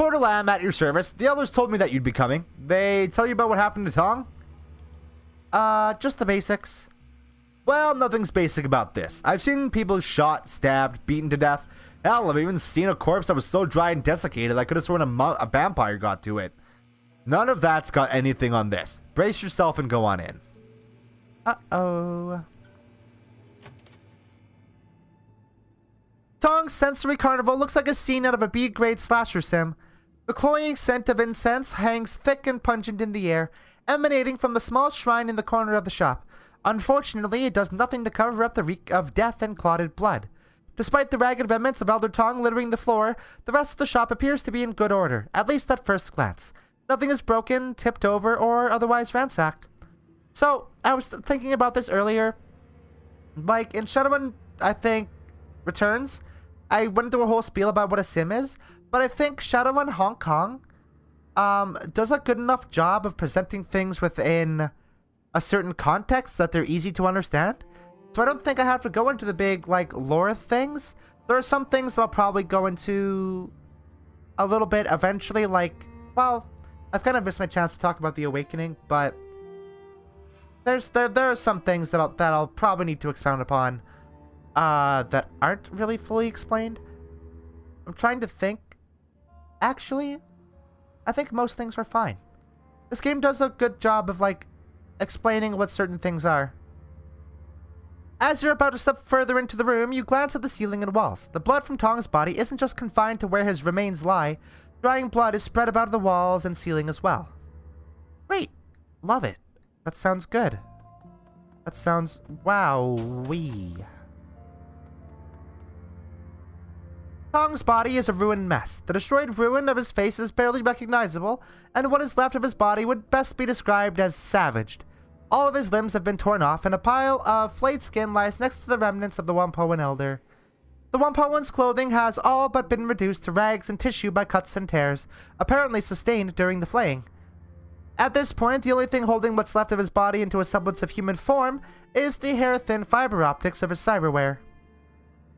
Porter Lamb at your service. The elders told me that you'd be coming. They tell you about what happened to Tong? Just the basics. Well, nothing's basic about this. I've seen people shot, stabbed, beaten to death. Hell, I've even seen a corpse that was so dry and desiccated I could have sworn a vampire got to it. None of that's got anything on this. Brace yourself and go on in. Uh-oh. Tong's Sensory Carnival looks like a scene out of a B-grade slasher sim. The cloying scent of incense hangs thick and pungent in the air, emanating from the small shrine in the corner of the shop. Unfortunately, it does nothing to cover up the reek of death and clotted blood. Despite the ragged remnants of Elder Tong littering the floor, the rest of the shop appears to be in good order, at least at first glance. Nothing is broken, tipped over, or otherwise ransacked. So, I was thinking about this earlier. Like, in Shadowrun, I think, Returns, I went into a whole spiel about what a sim is, but I think Shadowrun Hong Kong does a good enough job of presenting things within a certain context that they're easy to understand. So I don't think I have to go into the big, like, lore things. There are some things that I'll probably go into a little bit eventually, like, well, I've kind of missed my chance to talk about the Awakening, but there are some things that I'll probably need to expound upon that aren't really fully explained. I'm trying to think. Actually, I think most things are fine. This game does a good job of, like, explaining what certain things are. As you're about to step further into the room, you glance at the ceiling and walls. The blood from Tong's body isn't just confined to where his remains lie. Drying blood is spread about the walls and ceiling as well. Great. Love it. That sounds good. That sounds... wow-wee. Tong's body is a ruined mess. The destroyed ruin of his face is barely recognizable, and what is left of his body would best be described as savaged. All of his limbs have been torn off, and a pile of flayed skin lies next to the remnants of the Wampoan elder. The Wampoan's clothing has all but been reduced to rags and tissue by cuts and tears, apparently sustained during the flaying. At this point, the only thing holding what's left of his body into a semblance of human form is the hair-thin fiber optics of his cyberware.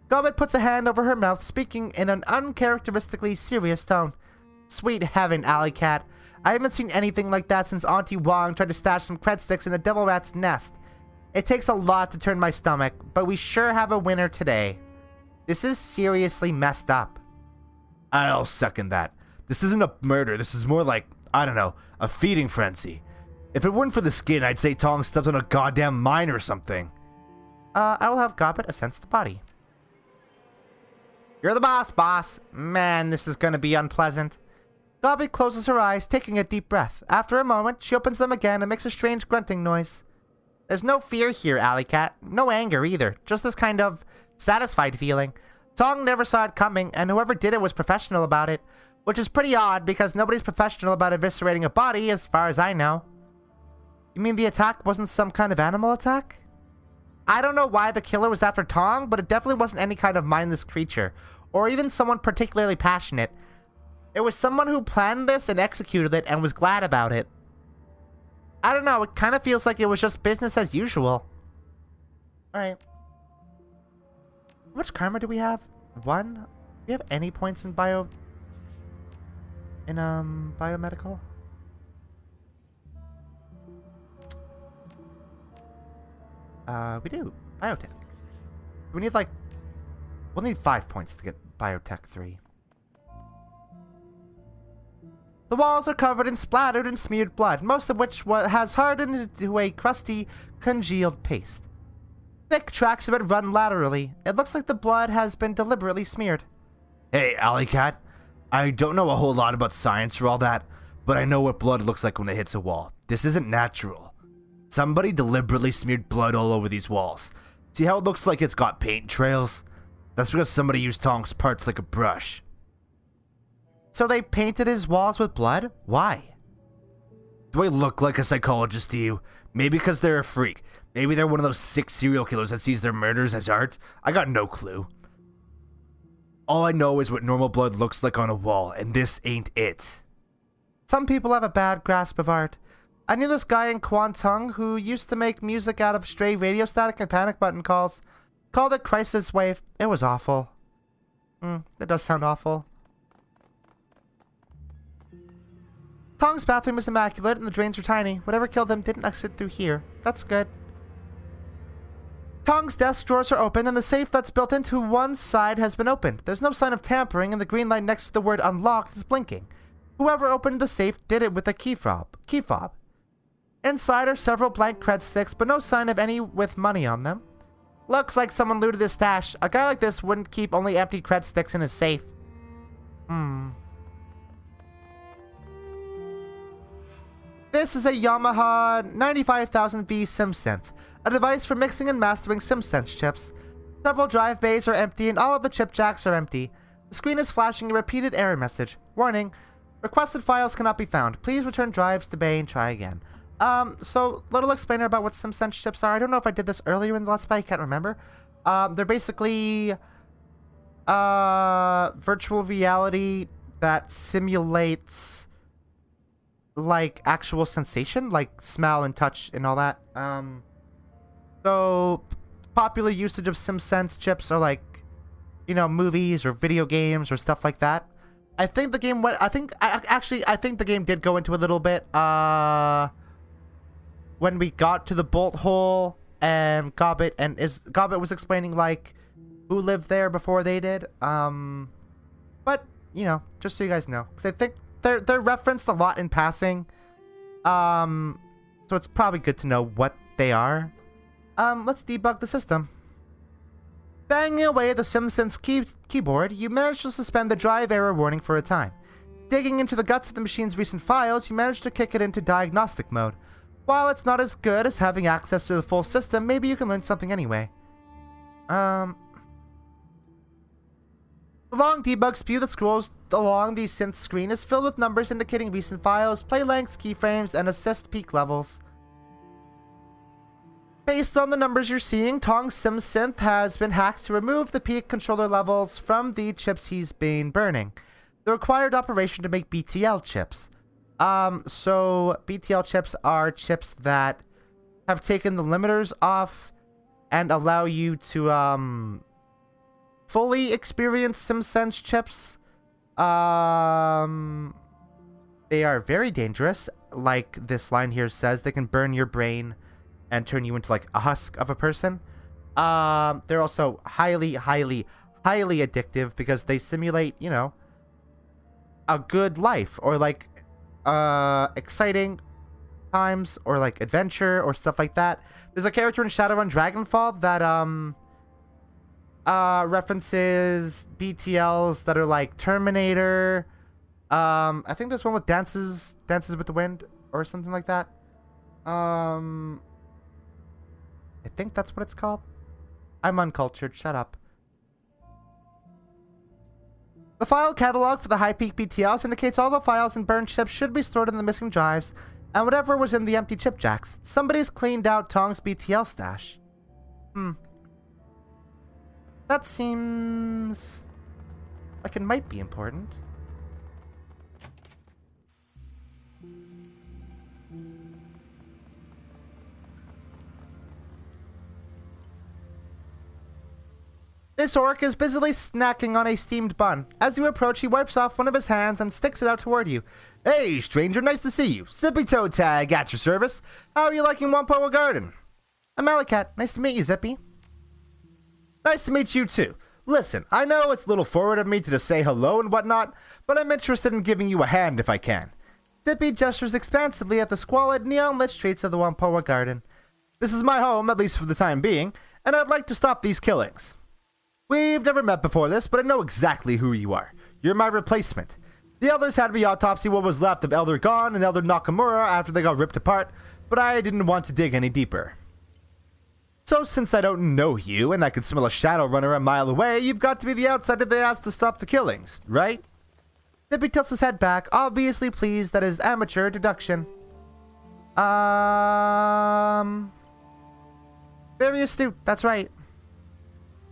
Gobbet puts a hand over her mouth, speaking in an uncharacteristically serious tone. Sweet heaven, Alley Cat. I haven't seen anything like that since Auntie Wong tried to stash some cred sticks in a devil rat's nest. It takes a lot to turn my stomach, but we sure have a winner today. This is seriously messed up. I'll second that. This isn't a murder, this is more like, I don't know, a feeding frenzy. If it weren't for the skin, I'd say Tong stepped on a goddamn mine or something. I will have Gobbet assense the body. You're the boss. Man, this is gonna be unpleasant. Gobbet closes her eyes, taking a deep breath. After a moment, she opens them again and makes a strange grunting noise. There's no fear here, Alley Cat. No anger either. Just this kind of satisfied feeling. Tong never saw it coming, and whoever did it was professional about it. Which is pretty odd, because nobody's professional about eviscerating a body, as far as I know. You mean the attack wasn't some kind of animal attack? I don't know why the killer was after Tong, but it definitely wasn't any kind of mindless creature, or even someone particularly passionate. It was someone who planned this and executed it and was glad about it. I don't know, it kind of feels like it was just business as usual. Alright. How much karma do we have? 1? Do we have any points in biomedical? We do. Biotech. We need like... we'll need 5 points to get Biotech 3. The walls are covered in splattered and smeared blood, most of which has hardened into a crusty, congealed paste. Thick tracks of it run laterally. It looks like the blood has been deliberately smeared. Hey, Alley Cat. I don't know a whole lot about science or all that, but I know what blood looks like when it hits a wall. This isn't natural. Somebody deliberately smeared blood all over these walls. See how it looks like it's got paint trails? That's because somebody used Tong's parts like a brush. So they painted his walls with blood? Why? Do I look like a psychologist to you? Maybe because they're a freak. Maybe they're one of those sick serial killers that sees their murders as art. I got no clue. All I know is what normal blood looks like on a wall, and this ain't it. Some people have a bad grasp of art. I knew this guy in Kwantung who used to make music out of stray radio static and panic button calls. Called it Crisis Wave. It was awful. It does sound awful. Tong's bathroom is immaculate and the drains are tiny. Whatever killed him didn't exit through here. That's good. Tong's desk drawers are open and the safe that's built into one side has been opened. There's no sign of tampering and the green light next to the word unlocked is blinking. Whoever opened the safe did it with a key fob. Inside are several blank cred sticks, but no sign of any with money on them. Looks like someone looted his stash. A guy like this wouldn't keep only empty cred sticks in his safe. This is a Yamaha 95000V SimSynth, a device for mixing and mastering SimSense chips. Several drive bays are empty and all of the chip jacks are empty. The screen is flashing a repeated error message. Warning, requested files cannot be found. Please return drives to bay and try again. So, little explainer about what SimSense chips are. I don't know if I did this earlier in the Let's Play, I can't remember. They're basically, virtual reality that simulates, like, actual sensation, like smell and touch and all that. So, popular usage of SimSense chips are like, you know, movies or video games or stuff like that. I think the game went, I think the game did go into a little bit, when we got to the bolt hole and Gobbet was explaining like who lived there before they did. But you know, just so you guys know, because I think they're referenced a lot in passing. So it's probably good to know what they are. Let's debug the system. Banging away at the SimSynth keyboard, you manage to suspend the drive error warning for a time. Digging into the guts of the machine's recent files, you manage to kick it into diagnostic mode. While it's not as good as having access to the full system, maybe you can learn something anyway. The long debug spew that scrolls along the synth screen is filled with numbers indicating recent files, play lengths, keyframes, and assist peak levels. Based on the numbers you're seeing, Tong's SimSynth has been hacked to remove the peak controller levels from the chips he's been burning. The required operation to make BTL chips. So BTL chips are chips that have taken the limiters off and allow you to, fully experience SimSense chips. They are very dangerous. Like this line here says, they can burn your brain and turn you into like a husk of a person. They're also highly addictive because they simulate, you know, a good life or like exciting times or like adventure or stuff like that. There's a character in Shadowrun Dragonfall that references BTLs that are like Terminator. I think there's one with Dances with the Wind or something like that. I think that's what it's called. I'm uncultured, shut up. The file catalog for the high-peak BTLs indicates all the files and burned chips should be stored in the missing drives, and whatever was in the empty chip jacks. Somebody's cleaned out Tong's BTL stash. That seems like it might be important. This orc is busily snacking on a steamed bun. As you approach, he wipes off one of his hands and sticks it out toward you. Hey, stranger, nice to see you. Zippy Toe Tag at your service. How are you liking Wampoa Garden? I'm Alicat. Nice to meet you, Zippy. Nice to meet you, too. Listen, I know it's a little forward of me to just say hello and whatnot, but I'm interested in giving you a hand if I can. Zippy gestures expansively at the squalid, neon-lit streets of the Wampoa Garden. This is my home, at least for the time being, and I'd like to stop these killings. We've never met before this, but I know exactly who you are. You're my replacement. The elders had me autopsy what was left of Elder Gon and Elder Nakamura after they got ripped apart, but I didn't want to dig any deeper. So since I don't know you, and I can smell a Shadowrunner a mile away, you've got to be the outsider they asked to stop the killings, right? Zippy tilts his head back, obviously pleased at his amateur deduction. Very astute, that's right.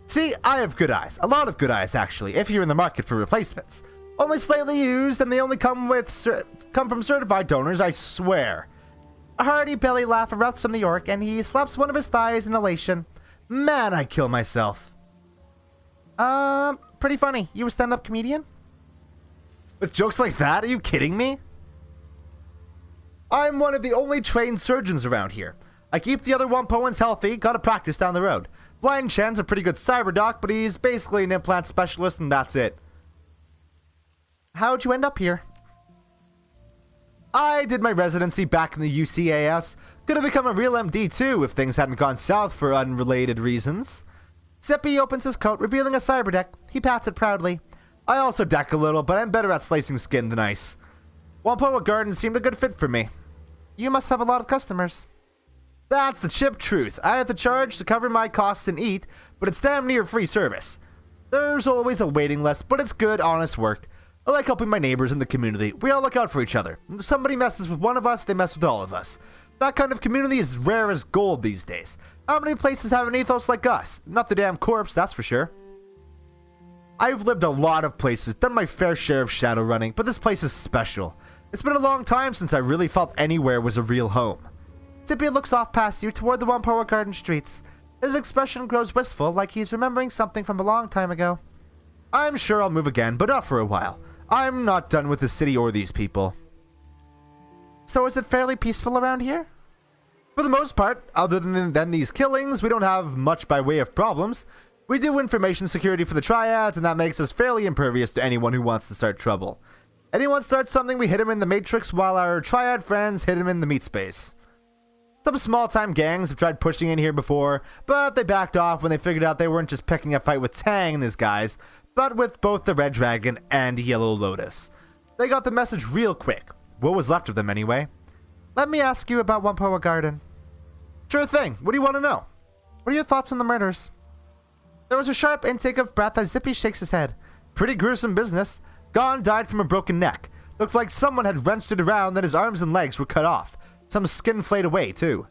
See, I have good eyes. A lot of good eyes, actually, if you're in the market for replacements. Only slightly used, and they only come from certified donors, I swear. A hearty belly laugh erupts from the orc, and he slaps one of his thighs in elation. Man, I kill myself. Pretty funny. You a stand-up comedian? With jokes like that? Are you kidding me? I'm one of the only trained surgeons around here. I keep the other Wampoans healthy, gotta practice down the road. Blind Chen's a pretty good cyber doc, but he's basically an implant specialist and that's it. How'd you end up here? I did my residency back in the UCAS. Could have become a real MD too if things hadn't gone south for unrelated reasons. Zippy opens his coat, revealing a cyber deck. He pats it proudly. I also deck a little, but I'm better at slicing skin than ice. Wampoa Garden seemed a good fit for me. You must have a lot of customers. That's the chip truth. I have to charge to cover my costs and eat, but it's damn near free service. There's always a waiting list, but it's good, honest work. I like helping my neighbors in the community. We all look out for each other. If somebody messes with one of us, they mess with all of us. That kind of community is rare as gold these days. How many places have an ethos like us? Not the damn corpse, that's for sure. I've lived a lot of places, done my fair share of shadow running, but this place is special. It's been a long time since I really felt anywhere was a real home. Zippy looks off past you toward the Wampoa Garden streets. His expression grows wistful, like he's remembering something from a long time ago. I'm sure I'll move again, but not for a while. I'm not done with the city or these people. So is it fairly peaceful around here? For the most part, other than these killings, we don't have much by way of problems. We do information security for the triads, and that makes us fairly impervious to anyone who wants to start trouble. Anyone starts something, we hit him in the matrix, while our triad friends hit him in the meat space. Some small-time gangs have tried pushing in here before, but they backed off when they figured out they weren't just picking a fight with Tang and his guys, but with both the Red Dragon and Yellow Lotus. They got the message real quick. What was left of them anyway. Let me ask you about Wampoa Garden. Sure thing. What do you want to know? What are your thoughts on the murders? There was a sharp intake of breath as Zippy shakes his head. Pretty gruesome business. Gon died from a broken neck. Looked like someone had wrenched it around, then his arms and legs were cut off. Some skin flayed away, too.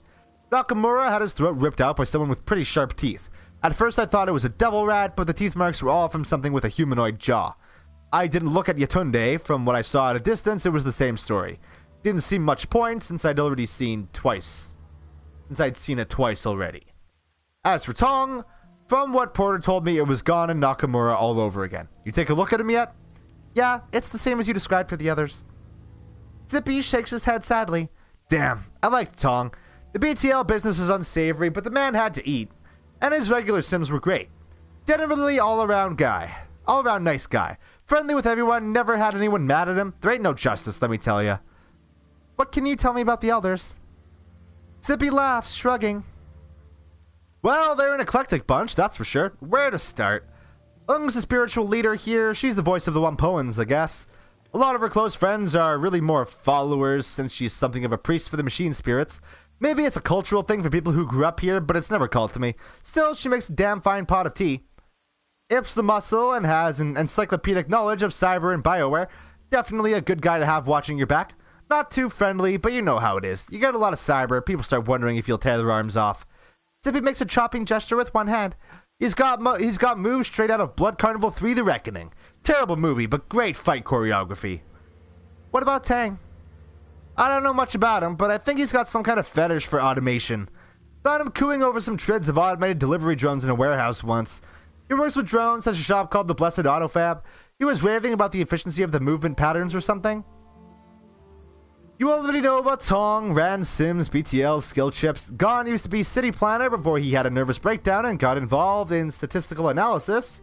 Nakamura had his throat ripped out by someone with pretty sharp teeth. At first I thought it was a devil rat, but the teeth marks were all from something with a humanoid jaw. I didn't look at Yatunde. From what I saw at a distance, it was the same story. Didn't seem much point since I'd seen it twice already. As for Tong, from what Porter told me, it was Gon and Nakamura all over again. You take a look at him yet? Yeah, it's the same as you described for the others. Zippy shakes his head sadly. Damn, I liked Tong. The BTL business is unsavory, but the man had to eat. And his regular sims were great. Generally all-around guy. All-around nice guy. Friendly with everyone, never had anyone mad at him. There ain't no justice, let me tell ya. What can you tell me about the elders? Zippy laughs, shrugging. Well, they're an eclectic bunch, that's for sure. Where to start? Ung's the spiritual leader here. She's the voice of the Wampoans, I guess. A lot of her close friends are really more followers, since she's something of a priest for the machine spirits. Maybe it's a cultural thing for people who grew up here, but it's never called to me. Still, she makes a damn fine pot of tea. Ip's the muscle and has an encyclopedic knowledge of cyber and bioware. Definitely a good guy to have watching your back. Not too friendly, but you know how it is. You get a lot of cyber, people start wondering if you'll tear their arms off. Zippy makes a chopping gesture with one hand. He's got moves straight out of Blood Carnival 3: The Reckoning. Terrible movie, but great fight choreography. What about Tang? I don't know much about him, but I think he's got some kind of fetish for automation. Found him cooing over some trids of automated delivery drones in a warehouse once. He works with drones, has a shop called the Blessed Autofab. He was raving about the efficiency of the movement patterns or something. You already know about Tong, Ran Sims, BTL, skill chips. Gon used to be city planner before he had a nervous breakdown and got involved in statistical analysis.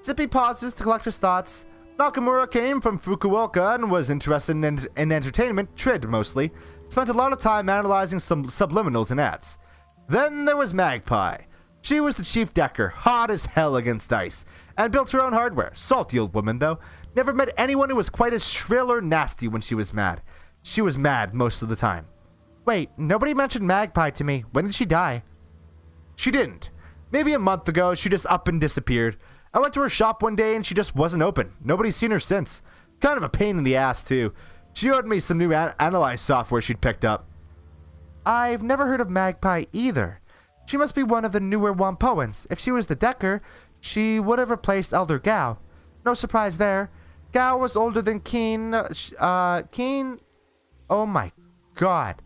Zippy pauses to collect his thoughts. Nakamura came from Fukuoka and was interested in entertainment, trid mostly. Spent a lot of time analyzing some subliminals and ads. Then there was Magpie. She was the chief decker, hot as hell against dice, and built her own hardware. Salty old woman, though. Never met anyone who was quite as shrill or nasty when she was mad. She was mad most of the time. Wait, nobody mentioned Magpie to me. When did she die? She didn't. Maybe a month ago, she just up and disappeared. I went to her shop one day and she just wasn't open. Nobody's seen her since. Kind of a pain in the ass, too. She owed me some new analyze software she'd picked up. I've never heard of Magpie either. She must be one of the newer Wampoans. If she was the Decker, she would have replaced Elder Gao. No surprise there. Gao was older than Keen. Keen? Oh my god.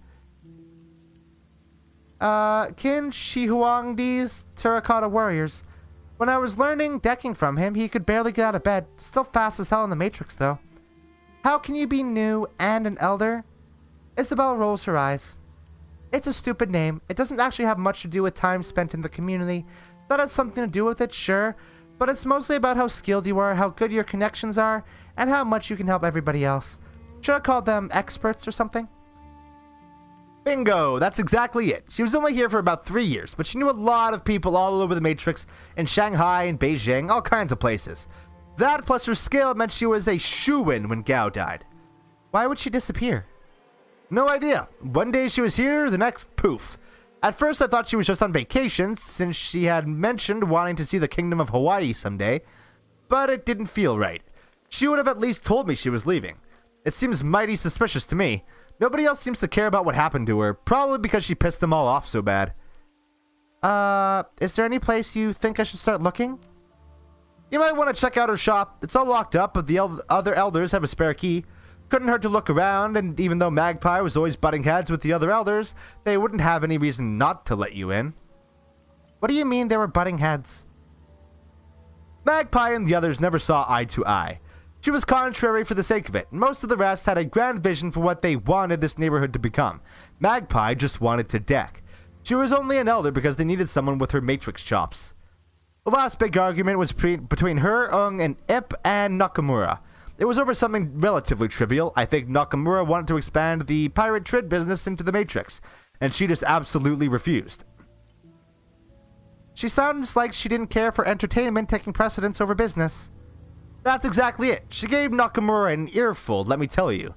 Qin Shi Huangdi's Terracotta Warriors. When I was learning decking from him, he could barely get out of bed. Still fast as hell in the Matrix, though. How can you be new and an elder? Isabel rolls her eyes. It's a stupid name. It doesn't actually have much to do with time spent in the community. That has something to do with it, sure, but it's mostly about how skilled you are, how good your connections are, and how much you can help everybody else. Should I call them experts or something? Bingo! That's exactly it. She was only here for about 3 years, but she knew a lot of people all over the Matrix, in Shanghai and Beijing, all kinds of places. That plus her skill meant she was a shoo-in when Gao died. Why would she disappear? No idea. One day she was here, the next, poof. At first I thought she was just on vacation, since she had mentioned wanting to see the Kingdom of Hawaii someday, but it didn't feel right. She would have at least told me she was leaving. It seems mighty suspicious to me. Nobody else seems to care about what happened to her, probably because she pissed them all off so bad. Is there any place you think I should start looking? You might want to check out her shop. It's all locked up, but the other elders have a spare key. Couldn't hurt to look around, and even though Magpie was always butting heads with the other elders, they wouldn't have any reason not to let you in. What do you mean they were butting heads? Magpie and the others never saw eye to eye. She was contrary for the sake of it. Most of the rest had a grand vision for what they wanted this neighborhood to become. Magpie just wanted to deck. She was only an elder because they needed someone with her matrix chops. The last big argument was between her, Ung, and Ip and Nakamura. It was over something relatively trivial. I think Nakamura wanted to expand the pirate trade business into the Matrix, and she just absolutely refused. She sounds like she didn't care for entertainment taking precedence over business. That's exactly it. She gave Nakamura an earful, let me tell you.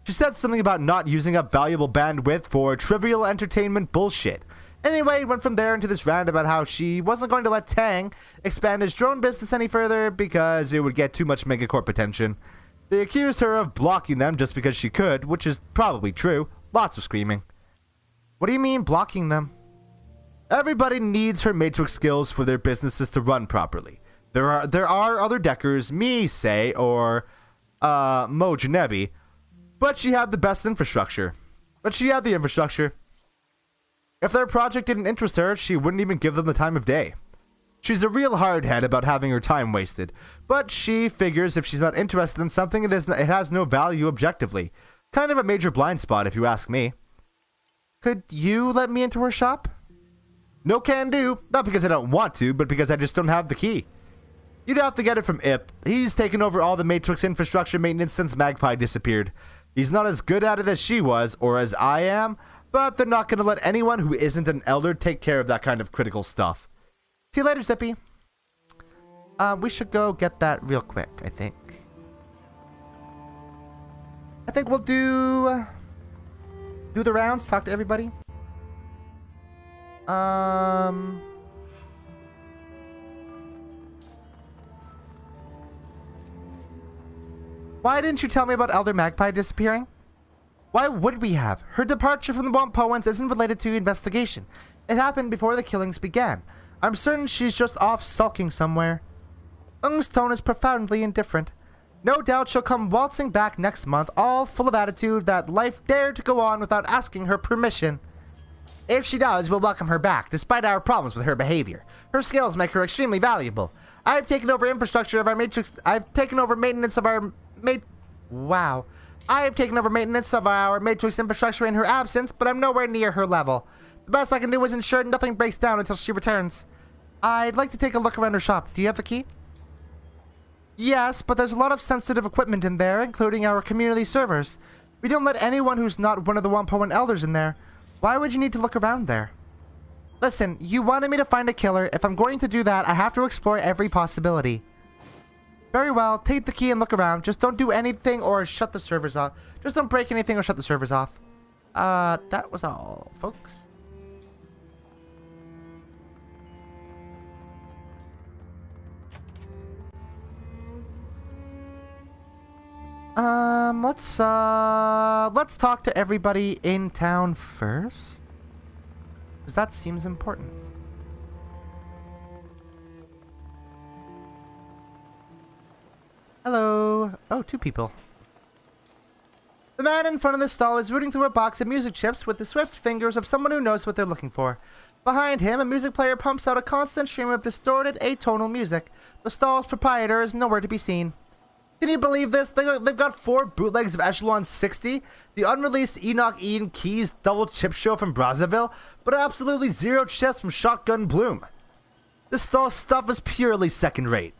She said something about not using up valuable bandwidth for trivial entertainment bullshit. Anyway, it went from there into this rant about how she wasn't going to let Tang expand his drone business any further because it would get too much megacorp attention. They accused her of blocking them just because she could, which is probably true. Lots of screaming. What do you mean blocking them? Everybody needs her matrix skills for their businesses to run properly. There are other deckers, me, say, or Mo Janebi, but she had the infrastructure. If their project didn't interest her, she wouldn't even give them the time of day. She's a real hardhead about having her time wasted, but she figures if she's not interested in something, it has no value objectively. Kind of a major blind spot, if you ask me. Could you let me into her shop? No can do. Not because I don't want to, but because I just don't have the key. You'd have to get it from Ip. He's taken over all the Matrix infrastructure maintenance since Magpie disappeared. He's not as good at it as she was, or as I am, but they're not going to let anyone who isn't an elder take care of that kind of critical stuff. See you later, Zippy. We should go get that real quick, I think. I think we'll do the rounds, talk to everybody. Why didn't you tell me about Elder Magpie disappearing? Why would we have? Her departure from the Wampoans isn't related to investigation. It happened before the killings began. I'm certain she's just off sulking somewhere. Ung's tone is profoundly indifferent. No doubt she'll come waltzing back next month, all full of attitude that life dared to go on without asking her permission. If she does, we'll welcome her back, despite our problems with her behavior. Her skills make her extremely valuable. I've taken over infrastructure of our matrix. I've taken over maintenance of our I have taken over maintenance of our matrix infrastructure in her absence, but I'm nowhere near her level. The best I can do is ensure nothing breaks down until she returns. I'd like to take a look around her shop. Do you have the key? Yes, but there's a lot of sensitive equipment in there, including our community servers. We don't let anyone who's not one of the Wampoan elders in there. Why would you need to look around there? Listen, you wanted me to find a killer. If I'm going to do that, I have to explore every possibility. Very well, take the key and look around. Just don't do anything or shut the servers off. Just don't break anything or shut the servers off. That was all, folks. Let's talk to everybody in town first. Because that seems important. Hello. Oh, 2 people. The man in front of the stall is rooting through a box of music chips with the swift fingers of someone who knows what they're looking for. Behind him, a music player pumps out a constant stream of distorted, atonal music. The stall's proprietor is nowhere to be seen. Can you believe this? They've got 4 bootlegs of Echelon 60, the unreleased Enoch Ian Keys double chip show from Brazzaville, but absolutely 0 chips from Shotgun Bloom. This stuff is purely second rate.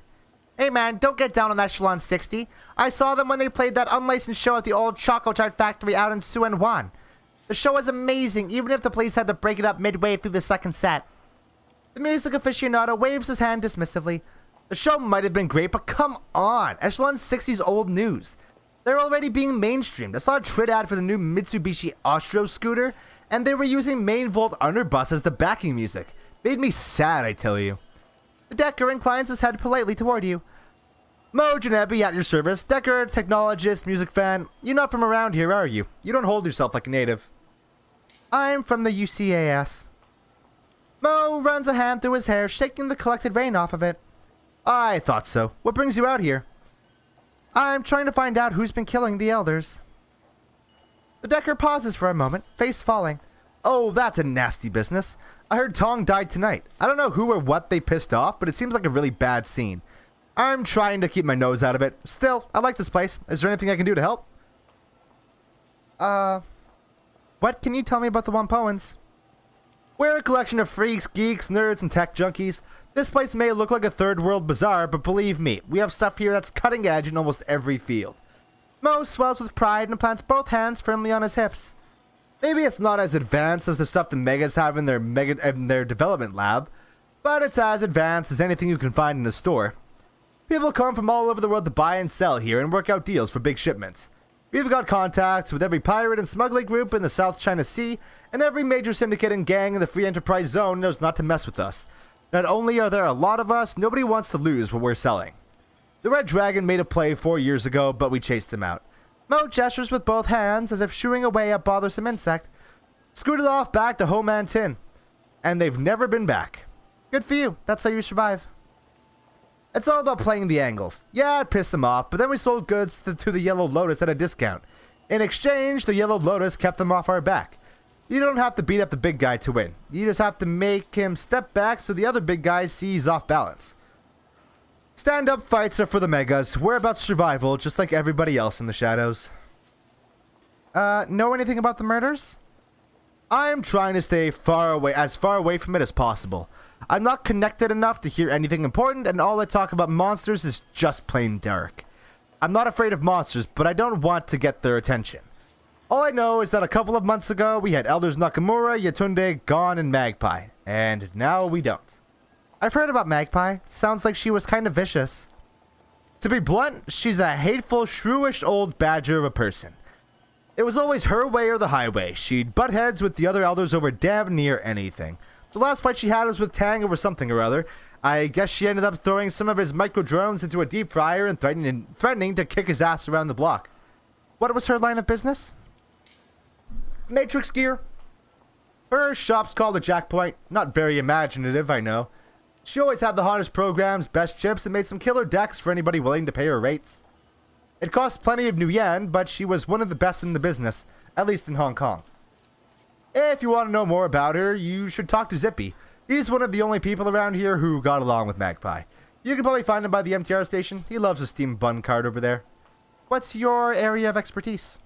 Hey man, don't get down on Echelon 60. I saw them when they played that unlicensed show at the old Choco Tart factory out in Suan Wan. The show was amazing, even if the police had to break it up midway through the second set. The music aficionado waves his hand dismissively. The show might have been great, but come on, Echelon 60's old news. They're already being mainstreamed. I saw a Trid ad for the new Mitsubishi Ostro scooter, and they were using Main Volt Underbus as the backing music. Made me sad, I tell you. The Decker inclines his head politely toward you. Mo Janebi at your service. Decker, technologist, music fan. You're not from around here, are you? You don't hold yourself like a native. I'm from the UCAS. Mo runs a hand through his hair, shaking the collected rain off of it. I thought so. What brings you out here? I'm trying to find out who's been killing the elders. The Decker pauses for a moment, face falling. Oh, that's a nasty business. I heard Tong died tonight. I don't know who or what they pissed off, but it seems like a really bad scene. I'm trying to keep my nose out of it. Still, I like this place. Is there anything I can do to help? What can you tell me about the Wampoans? We're a collection of freaks, geeks, nerds, and tech junkies. This place may look like a third world bazaar, but believe me, we have stuff here that's cutting edge in almost every field. Mo swells with pride and plants both hands firmly on his hips. Maybe it's not as advanced as the stuff the Megas have in their development lab, but it's as advanced as anything you can find in a store. People come from all over the world to buy and sell here and work out deals for big shipments. We've got contacts with every pirate and smuggling group in the South China Sea, and every major syndicate and gang in the Free Enterprise Zone knows not to mess with us. Not only are there a lot of us, nobody wants to lose what we're selling. The Red Dragon made a play 4 years ago, but we chased him out. Mo gestures with both hands as if shooing away a bothersome insect. Scooted off back to Homan Tin. And they've never been back. Good for you. That's how you survive. It's all about playing the angles. Yeah, it pissed them off, but then we sold goods to the Yellow Lotus at a discount. In exchange, the Yellow Lotus kept them off our back. You don't have to beat up the big guy to win. You just have to make him step back so the other big guy sees off balance. Stand-up fights are for the Megas. We're about survival, just like everybody else in the shadows. Know anything about the murders? I'm trying to stay as far away from it as possible. I'm not connected enough to hear anything important, and all I talk about monsters is just plain dark. I'm not afraid of monsters, but I don't want to get their attention. All I know is that a couple of months ago, we had Elders Nakamura, Yatunde, Gon, and Magpie. And now we don't. I've heard about Magpie. Sounds like she was kind of vicious. To be blunt, she's a hateful, shrewish old badger of a person. It was always her way or the highway. She'd butt heads with the other elders over damn near anything. The last fight she had was with Tang over something or other. I guess she ended up throwing some of his micro-drones into a deep fryer and threatening to kick his ass around the block. What was her line of business? Matrix gear. Her shop's called the Jackpoint. Not very imaginative, I know. She always had the hottest programs, best chips, and made some killer decks for anybody willing to pay her rates. It cost plenty of new yen, but she was one of the best in the business, at least in Hong Kong. If you want to know more about her, you should talk to Zippy. He's one of the only people around here who got along with Magpie. You can probably find him by the MTR station. He loves a steam bun cart over there. What's your area of expertise?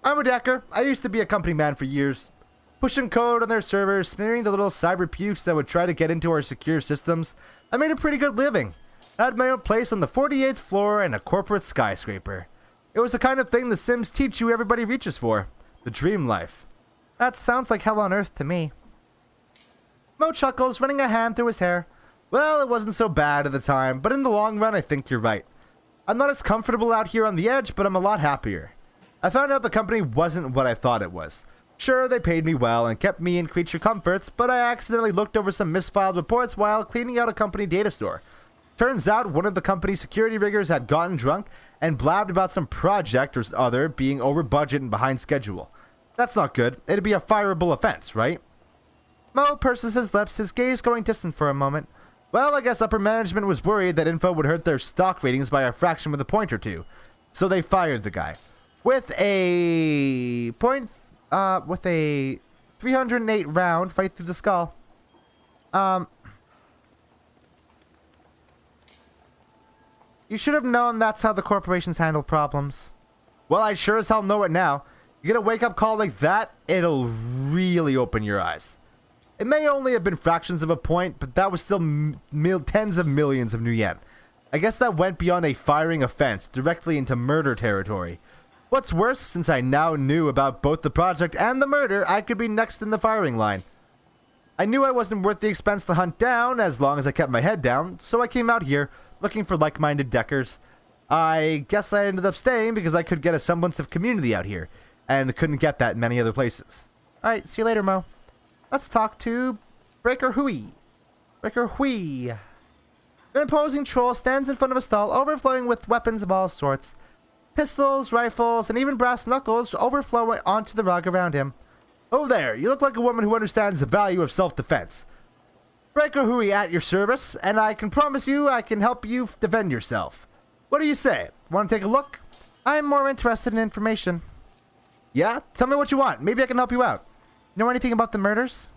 I'm a Decker. I used to be a company man for years. Pushing code on their servers, smearing the little cyber pukes that would try to get into our secure systems. I made a pretty good living. I had my own place on the 48th floor and a corporate skyscraper. It was the kind of thing the Sims teach you everybody reaches for. The dream life. That sounds like hell on earth to me. Mo chuckles, running a hand through his hair. Well, it wasn't so bad at the time, but in the long run, I think you're right. I'm not as comfortable out here on the edge, but I'm a lot happier. I found out the company wasn't what I thought it was. Sure, they paid me well and kept me in creature comforts, but I accidentally looked over some misfiled reports while cleaning out a company data store. Turns out one of the company's security riggers had gotten drunk and blabbed about some project or other being over budget and behind schedule. That's not good. It'd be a fireable offense, right? Mo purses his lips, his gaze going distant for a moment. Well, I guess upper management was worried that info would hurt their stock ratings by a fraction with a point or two. So they fired the guy. With a 308 round right through the skull. You should have known that's how the corporations handle problems. Well, I sure as hell know it now. You get a wake-up call like that, it'll really open your eyes. It may only have been fractions of a point, but that was still tens of millions of new yen. I guess that went beyond a firing offense, directly into murder territory. What's worse, since I now knew about both the project and the murder, I could be next in the firing line. I knew I wasn't worth the expense to hunt down, as long as I kept my head down, so I came out here, looking for like-minded deckers. I guess I ended up staying because I could get a semblance of community out here, and couldn't get that in many other places. Alright, see you later, Mo. Let's talk to Breaker Hui. Breaker Hui. An imposing troll stands in front of a stall overflowing with weapons of all sorts. Pistols, rifles, and even brass knuckles overflow onto the rug around him. Oh there, you look like a woman who understands the value of self-defense. Breaker Hui at your service, and I can promise you I can help you defend yourself. What do you say? Want to take a look? I'm more interested in information. Yeah? Tell me what you want. Maybe I can help you out. Know anything about the murders?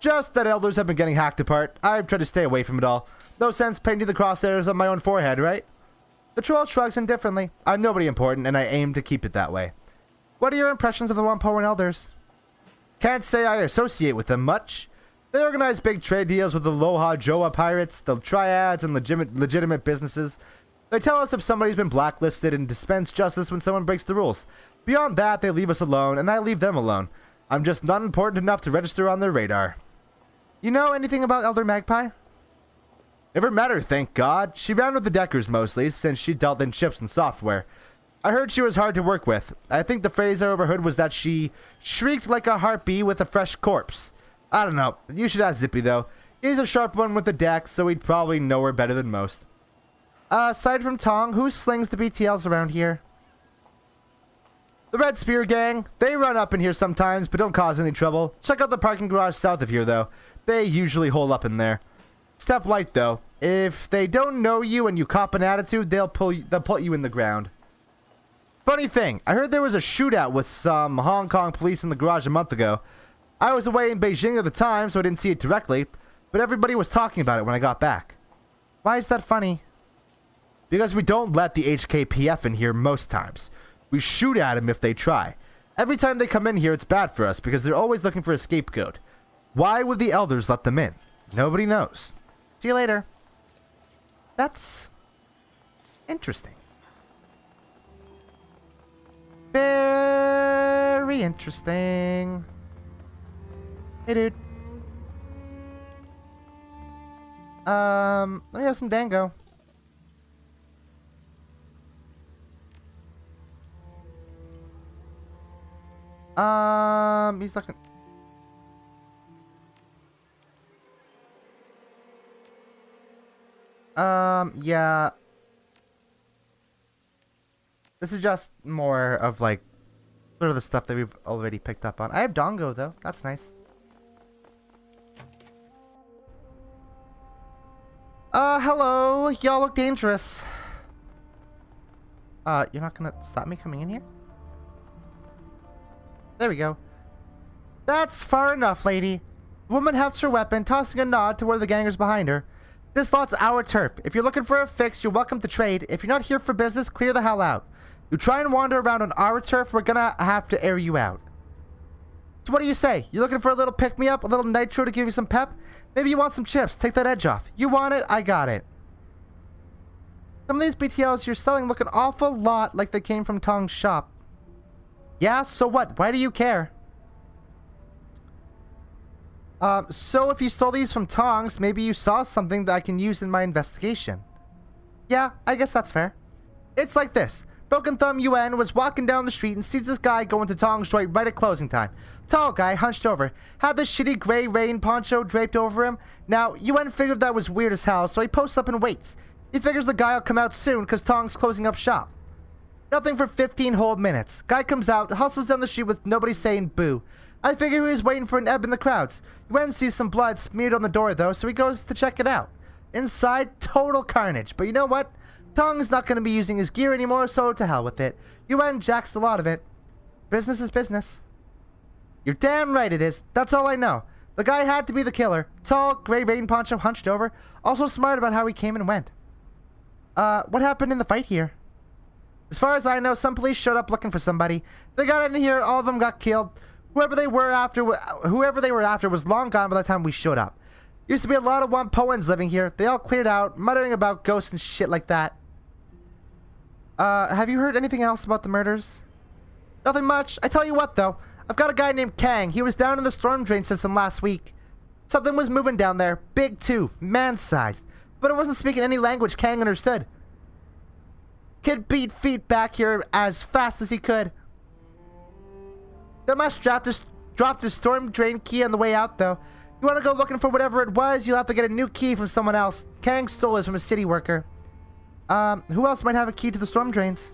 Just that elders have been getting hacked apart. I've tried to stay away from it all. No sense painting the crosshairs on my own forehead, right? The troll shrugs indifferently. I'm nobody important, and I aim to keep it that way. What are your impressions of the Wampoan elders? Can't say I associate with them much. They organize big trade deals with the Aloha Joa pirates, the triads, and legitimate businesses. They tell us if somebody's been blacklisted and dispense justice when someone breaks the rules. Beyond that, they leave us alone, and I leave them alone. I'm just not important enough to register on their radar. You know anything about Elder Magpie? Never met her, thank God. She ran with the Deckers mostly, since she dealt in chips and software. I heard she was hard to work with. I think the phrase I overheard was that she shrieked like a harpy with a fresh corpse. I don't know. You should ask Zippy, though. He's a sharp one with the deck, so he'd probably know her better than most. Aside from Tong, who slings the BTLs around here? The Red Spear Gang. They run up in here sometimes, but don't cause any trouble. Check out the parking garage south of here, though. They usually hole up in there. Step light, though. If they don't know you and you cop an attitude, they'll put you in the ground. Funny thing, I heard there was a shootout with some Hong Kong police in the garage a month ago. I was away in Beijing at the time, so I didn't see it directly, but everybody was talking about it when I got back. Why is that funny? Because we don't let the HKPF in here most times. We shoot at them if they try. Every time they come in here, it's bad for us because they're always looking for a scapegoat. Why would the elders let them in? Nobody knows. See you later. That's interesting. Very interesting. Hey, dude. Let me have some dango. He's looking. Yeah. This is just more of like sort of the stuff that we've already picked up on. I have dongo though. That's nice. Hello. Y'all look dangerous. You're not gonna stop me coming in here? There we go. That's far enough, lady. The woman hefts her weapon, tossing a nod to where the gangers behind her. This lot's our turf. If you're looking for a fix, you're welcome to trade. If you're not here for business, clear the hell out. You try and wander around on our turf, we're gonna have to air you out. So what do you say? You looking for a little pick-me-up, a little nitro to give you some pep? Maybe you want some chips. Take that edge off. You want it? I got it. Some of these BTLs you're selling look an awful lot like they came from Tong's shop. Yeah, so what? Why do you care? So if you stole these from Tong's, maybe you saw something that I can use in my investigation. Yeah, I guess that's fair. It's like this. Broken Thumb UN was walking down the street and sees this guy going to Tong's joint right at closing time. Tall guy, hunched over, had this shitty gray rain poncho draped over him. Now, UN figured that was weird as hell, so he posts up and waits. He figures the guy will come out soon because Tong's closing up shop. Nothing for 15 whole minutes. Guy comes out, hustles down the street with nobody saying boo. I figure he was waiting for an ebb in the crowds. Yuen sees some blood smeared on the door though, so he goes to check it out. Inside, total carnage. But you know what? Tong's not going to be using his gear anymore, so to hell with it. Yuen jacks the lot of it. Business is business. You're damn right it is. That's all I know. The guy had to be the killer. Tall, gray rain poncho, hunched over. Also smart about how he came and went. What happened in the fight here? As far as I know, some police showed up looking for somebody. They got in here, all of them got killed. Whoever they were after was long gone by the time we showed up. Used to be a lot of Wampoans living here. They all cleared out, muttering about ghosts and shit like that. Have you heard anything else about the murders? Nothing much. I tell you what, though. I've got a guy named Kang. He was down in the storm drain system last week. Something was moving down there. Big, too. Man-sized. But it wasn't speaking any language Kang understood. Kid beat feet back here as fast as he could. They must dropped his storm drain key on the way out, though. You want to go looking for whatever it was, you'll have to get a new key from someone else. Kang stole his from a city worker. Who else might have a key to the storm drains?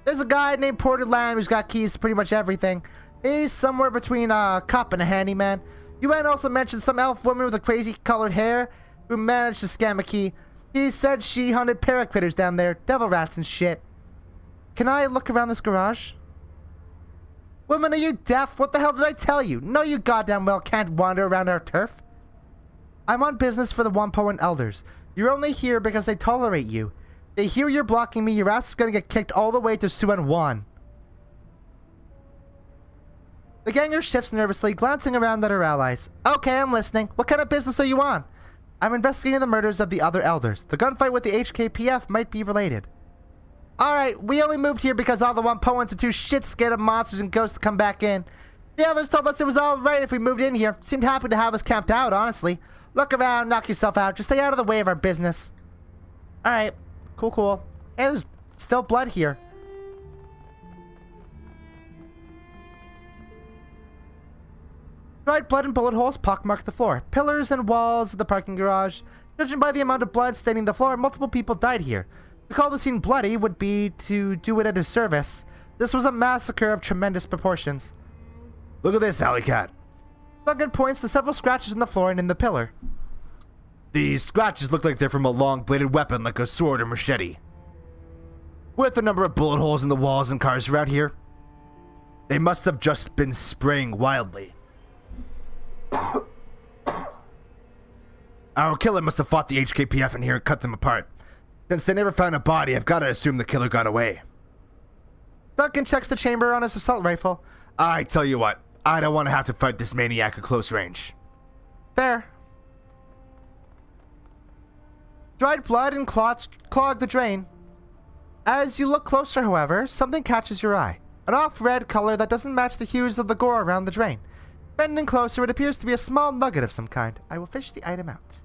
There's a guy named Porter Lamb who's got keys to pretty much everything. He's somewhere between a cop and a handyman. You might also mention some elf woman with a crazy colored hair who managed to scam a key. He said she hunted paracritters down there, devil rats and shit. Can I look around this garage? Woman, are you deaf? What the hell did I tell you? No, you goddamn well can't wander around our turf. I'm on business for the Wampoan elders. You're only here because they tolerate you. They hear you're blocking me, your ass is gonna get kicked all the way to Suan Wan. The ganger shifts nervously, glancing around at her allies. Okay, I'm listening. What kind of business are you on? I'm investigating the murders of the other elders. The gunfight with the HKPF might be related. Alright, we only moved here because all the Wampoans are too shit scared of monsters and ghosts to come back in. The others told us it was alright if we moved in here. Seemed happy to have us camped out, honestly. Look around, knock yourself out. Just stay out of the way of our business. Alright, cool. Hey, there's still blood here. Dried blood and bullet holes pockmarked the floor. Pillars and walls of the parking garage. Judging by the amount of blood staining the floor, multiple people died here. To call the scene bloody would be to do it a disservice. This was a massacre of tremendous proportions. Look at this, Alley Cat. Thugger points to several scratches in the floor and in the pillar. These scratches look like they're from a long-bladed weapon like a sword or machete. With a number of bullet holes in the walls and cars around here, they must have just been spraying wildly. Our killer must have fought the HKPF in here and cut them apart. Since they never found a body, I've got to assume the killer got away. Duncan checks the chamber on his assault rifle. I tell you what, I don't want to have to fight this maniac at close range. Fair. Dried blood and clots clog the drain. As you look closer, however, something catches your eye. An off-red color that doesn't match the hues of the gore around the drain. Bending closer, it appears to be a small nugget of some kind. I will fish the item out.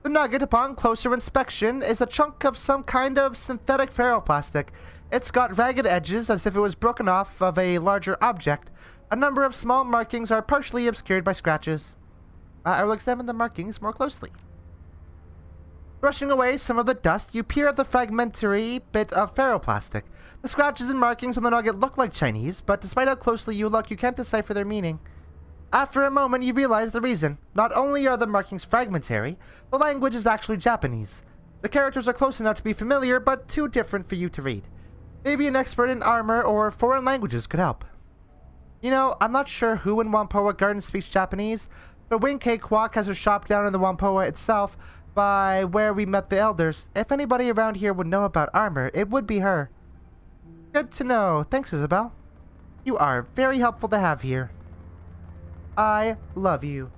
The nugget, upon closer inspection, is a chunk of some kind of synthetic ferroplastic. It's got ragged edges as if it was broken off of a larger object. A number of small markings are partially obscured by scratches. I will examine the markings more closely. Brushing away some of the dust, you peer at the fragmentary bit of ferroplastic. The scratches and markings on the nugget look like Chinese, but despite how closely you look, you can't decipher their meaning. After a moment, you realize the reason. Not only are the markings fragmentary, the language is actually Japanese. The characters are close enough to be familiar, but too different for you to read. Maybe an expert in armor or foreign languages could help. You know, I'm not sure who in Wampoa Garden speaks Japanese, but Winkei Kwok has her shop down in the Wampoa itself by where we met the elders. If anybody around here would know about armor, it would be her. Good to know. Thanks, Isabel. You are very helpful to have here. I love you.